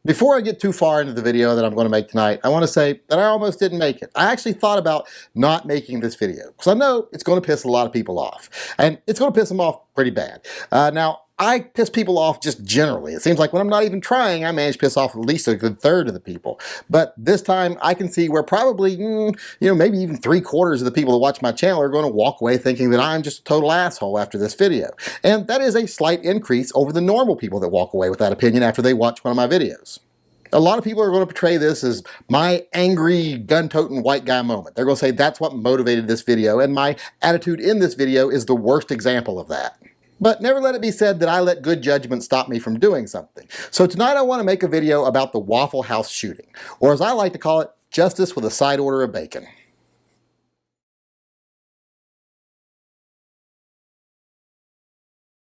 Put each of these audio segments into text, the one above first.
Before I get too far into the video that I'm going to make tonight, I want to say that I almost didn't make it. I actually thought about not making this video because I know it's going to piss a lot of people off, and it's going to piss them off pretty bad. Now, I piss people off just generally. It seems like when I'm not even trying, I manage to piss off at least a good third of the people. But this time, I can see where probably, maybe even 3/4 of the people that watch my channel are going to walk away thinking that I'm just a total asshole after this video. And that is a slight increase over the normal people that walk away with that opinion after they watch one of my videos. A lot of people are going to portray this as my angry, gun-toting white guy moment. They're going to say that's what motivated this video, and my attitude in this video is the worst example of that. But never let it be said that I let good judgment stop me from doing something. So tonight I want to make a video about the Waffle House shooting, or as I like to call it, justice with a side order of bacon.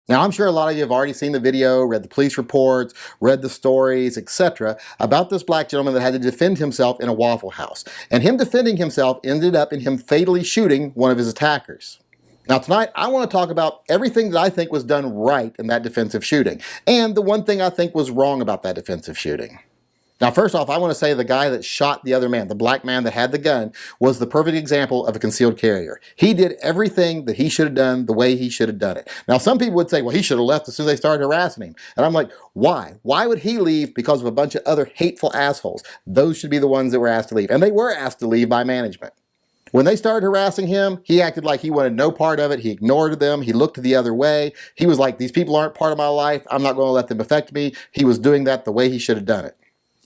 Now, I'm sure a lot of you have already seen the video, read the police reports, read the stories, etc. about this black gentleman that had to defend himself in a Waffle House. And him defending himself ended up in him fatally shooting one of his attackers. Now tonight, I want to talk about everything that I think was done right in that defensive shooting, and the one thing I think was wrong about that defensive shooting. Now first off, I want to say the guy that shot the other man, the black man that had the gun, was the perfect example of a concealed carrier. He did everything that he should have done the way he should have done it. Now some people would say, well, he should have left as soon as they started harassing him. And I'm like, why? Why would he leave because of a bunch of other hateful assholes? Those should be the ones that were asked to leave. And they were asked to leave by management. When they started harassing him, he acted like he wanted no part of it. He ignored them. He looked the other way. He was like, these people aren't part of my life. I'm not going to let them affect me. He was doing that the way he should have done it.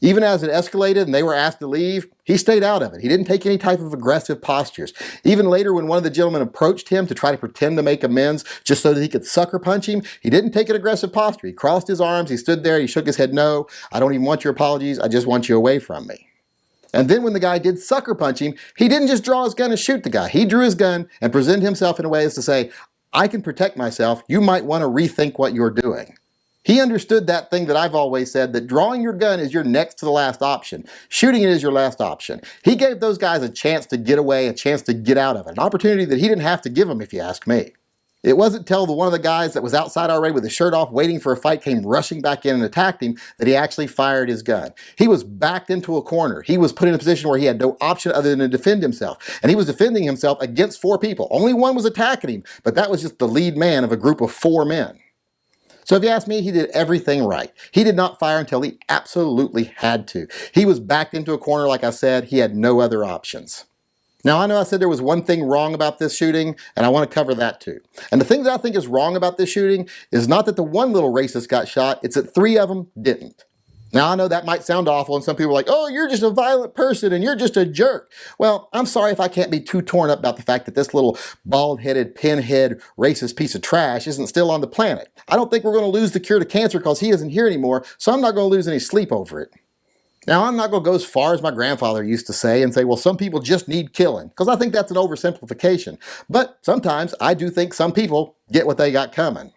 Even as it escalated and they were asked to leave, he stayed out of it. He didn't take any type of aggressive postures. Even later when one of the gentlemen approached him to try to pretend to make amends just so that he could sucker punch him, he didn't take an aggressive posture. He crossed his arms, he stood there, he shook his head, no, I don't even want your apologies. I just want you away from me. And then when the guy did sucker punch him, he didn't just draw his gun and shoot the guy. He drew his gun and presented himself in a way as to say, I can protect myself. You might want to rethink what you're doing. He understood that thing that I've always said, that drawing your gun is your next to the last option. Shooting it is your last option. He gave those guys a chance to get away, a chance to get out of it, an opportunity that he didn't have to give them, if you ask me. It wasn't till one of the guys that was outside already with his shirt off waiting for a fight came rushing back in and attacked him that he actually fired his gun. He was backed into a corner. He was put in a position where he had no option other than to defend himself. And he was defending himself against 4 people. Only one was attacking him, but that was just the lead man of a group of 4 men. So if you ask me, he did everything right. He did not fire until he absolutely had to. He was backed into a corner, like I said. He had no other options. Now, I know I said there was one thing wrong about this shooting, and I want to cover that too. And the thing that I think is wrong about this shooting is not that the one little racist got shot, it's that 3 of them didn't. Now, I know that might sound awful, and some people are like, oh, you're just a violent person, and you're just a jerk. Well, I'm sorry if I can't be too torn up about the fact that this little bald-headed, pinhead, racist piece of trash isn't still on the planet. I don't think we're going to lose the cure to cancer because he isn't here anymore, so I'm not going to lose any sleep over it. Now, I'm not going to go as far as my grandfather used to say and say, well, some people just need killing, because I think that's an oversimplification. But sometimes I do think some people get what they got coming.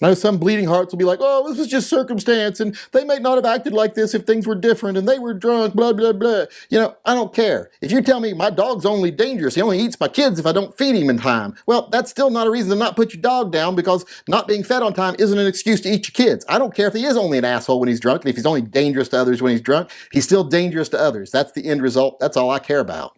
Now, some bleeding hearts will be like, oh, this was just circumstance, and they may not have acted like this if things were different, and they were drunk, blah, blah, blah. I don't care. If you tell me my dog's only dangerous, he only eats my kids if I don't feed him in time, well, that's still not a reason to not put your dog down, because not being fed on time isn't an excuse to eat your kids. I don't care if he is only an asshole when he's drunk, and if he's only dangerous to others when he's drunk, he's still dangerous to others. That's the end result. That's all I care about.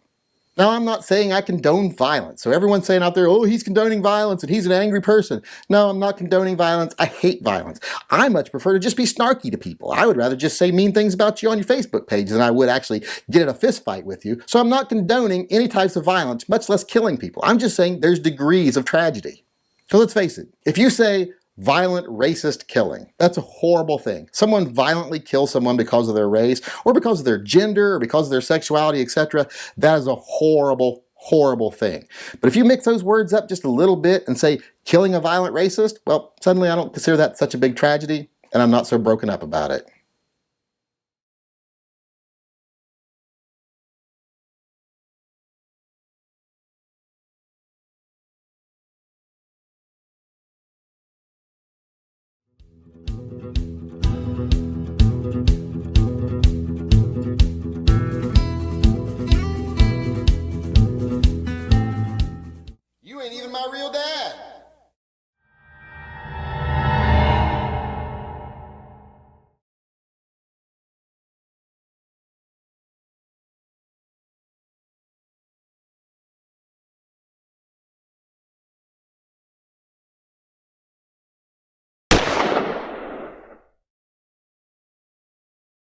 Now, I'm not saying I condone violence. So everyone's saying out there, oh, he's condoning violence and he's an angry person. No, I'm not condoning violence. I hate violence. I much prefer to just be snarky to people. I would rather just say mean things about you on your Facebook page than I would actually get in a fist fight with you. So I'm not condoning any types of violence, much less killing people. I'm just saying there's degrees of tragedy. So let's face it. If you say violent, racist killing, that's a horrible thing. Someone violently kills someone because of their race or because of their gender or because of their sexuality, etc. That is a horrible, horrible thing. But if you mix those words up just a little bit and say killing a violent racist, well, suddenly I don't consider that such a big tragedy, and I'm not so broken up about it.